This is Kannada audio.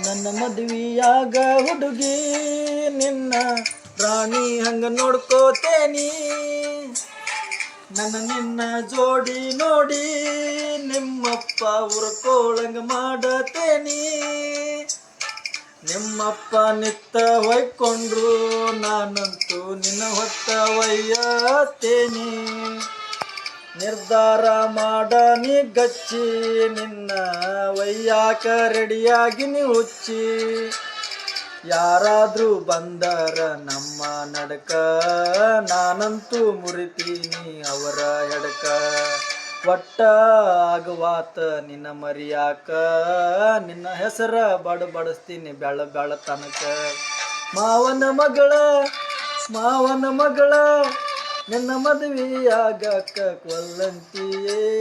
ನನ್ನ ಮದುವೆಯಾಗ ಹುಡುಗಿ ನಿನ್ನ ರಾಣಿ ಹಂಗ ನೋಡ್ಕೋತೇನಿ. ನನ್ನ ನಿನ್ನ ಜೋಡಿ ನೋಡಿ ನಿಮ್ಮಪ್ಪ ಉರ್ಕೋಳಂಗ ಮಾಡತೇನಿ. ನಿಮ್ಮಪ್ಪ ನಿತ್ತ ಹೊಯ್ಕೊಂಡ್ರು ನಾನಂತೂ ನಿನ್ನ ಹೊತ್ತ ಒಯ್ಯತೇನಿ. ನಿರ್ಧಾರ ಮಾಡ ನೀ ಗಚ್ಚಿ ನಿನ್ನ ಒಯ್ಯಾಕ ರೆಡಿಯಾಗಿ ಹುಚ್ಚಿ. ಯಾರಾದ್ರೂ ಬಂದರ ನಮ್ಮ ನಡಕ ನಾನಂತೂ ಮುರಿತೀನಿ ಅವರ ಎಡಕ. ಒಟ್ಟ ಆಗವಾತ ನಿನ್ನ ಮರಿಯಾಕ ನಿನ್ನ ಹೆಸರ ಬಡಬಡಿಸ್ತೀನಿ ಬೆಳ ತನಕ. ಮಾವನ ಮಗಳ ನಿನ್ನ ಮದುವೆಯಾಗಕ್ಕ ಕೊಲ್ಲಂತಿಯೇ.